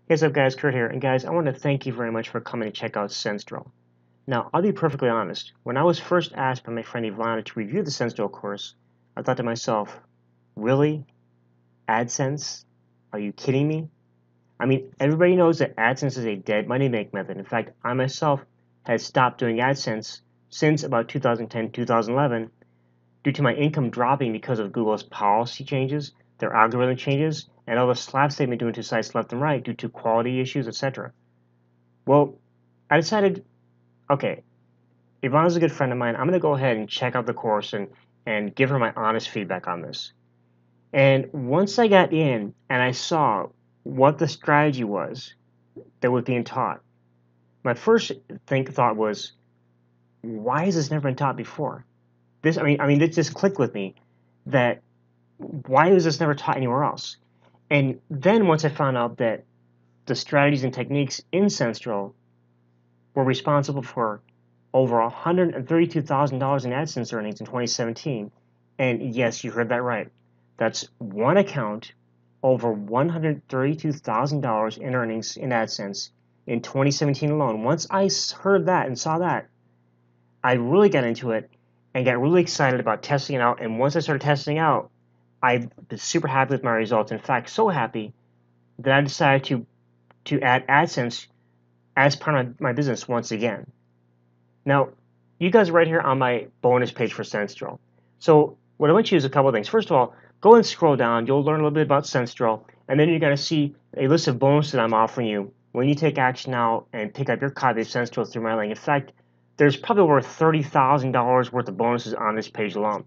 Hey, what's up guys, Kurt here, and guys, I want to thank you very much for coming to check out SenseDrill. Now, I'll be perfectly honest, when I was first asked by my friend Ivana to review the SenseDrill course, I thought to myself, really? AdSense? Are you kidding me? I mean, everybody knows that AdSense is a dead money make method. In fact, I myself had stopped doing AdSense since about 2010, 2011 due to my income dropping because of Google's policy changes, their algorithm changes, and all the slaps they've been doing to sites left and right due to quality issues, etc. Well, I decided, okay, Ivana's a good friend of mine. I'm going to go ahead and check out the course and give her my honest feedback on this. And once I got in and I saw what the strategy was that was being taught, my first thought was, why has this never been taught before? This just clicked with me that why was this never taught anywhere else? And then once I found out that the strategies and techniques in SenseDrill were responsible for over $132,000 in AdSense earnings in 2017. And yes, you heard that right. That's one account, over $132,000 in earnings in AdSense in 2017 alone. Once I heard that and saw that, I really got into it and got really excited about testing it out. And once I started testing out, I was super happy with my results. In fact, so happy that I decided to add AdSense as part of my business once again. Now, you guys are right here on my bonus page for SenseDrill. So what I want you to do is a couple of things. First of all, go and scroll down. You'll learn a little bit about SenseDrill, and then you're going to see a list of bonuses that I'm offering you when you take action now and pick up your copy of SenseDrill through my link. In fact, there's probably over $30,000 worth of bonuses on this page alone.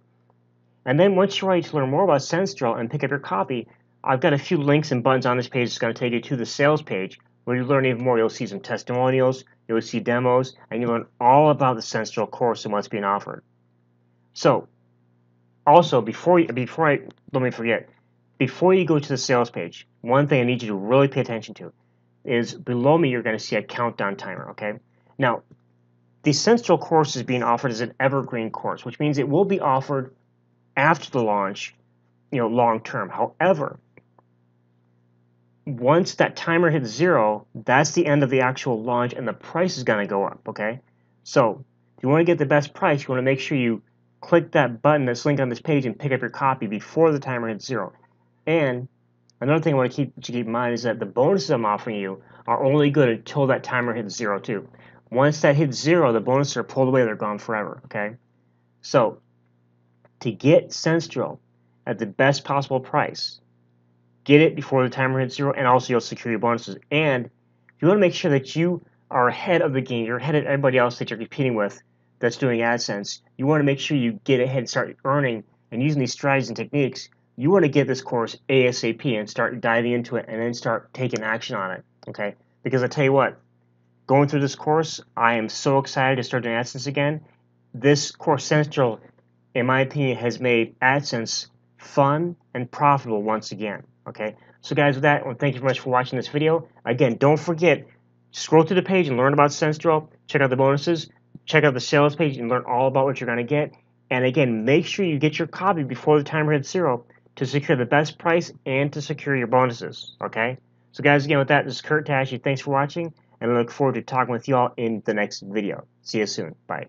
And then once you're ready to learn more about SenseDrill and pick up your copy, I've got a few links and buttons on this page that's going to take you to the sales page where you learn even more. You'll see some testimonials, you'll see demos, and you'll learn all about the SenseDrill course and what's being offered. So, also, before you go to the sales page, one thing I need you to really pay attention to is below me you're going to see a countdown timer, okay? Now, the SenseDrill course is being offered as an evergreen course, which means it will be offered after the launch, long term. However, once that timer hits 0, that's the end of the actual launch and the price is going to go up, okay? So if you want to get the best price, you want to make sure you click that button that's linked on this page and pick up your copy before the timer hits 0. And another thing I want to keep in mind is that the bonuses I'm offering you are only good until that timer hits 0 too. Once that hits 0, the bonuses are pulled away, they're gone forever, okay? So to get SenseDrill at the best possible price, get it before the timer hits 0, and also you'll secure your bonuses. And if you want to make sure that you are ahead of the game, you're ahead of everybody else that you're competing with that's doing AdSense, you want to make sure you get ahead and start earning and using these strategies and techniques. You want to get this course ASAP and start diving into it and then start taking action on it, okay? Because I tell you what, going through this course, I am so excited to start doing AdSense again. This course, SenseDrill, in my opinion, has made AdSense fun and profitable once again. Okay, so guys, with that, I want to thank you very much for watching this video. Again, don't forget, scroll through the page and learn about SenseDrill. Check out the bonuses. Check out the sales page and learn all about what you're going to get. And again, make sure you get your copy before the timer hits 0 to secure the best price and to secure your bonuses. Okay, so guys, again, with that, this is Kurt Tasche. Thanks for watching, and I look forward to talking with you all in the next video. See you soon. Bye.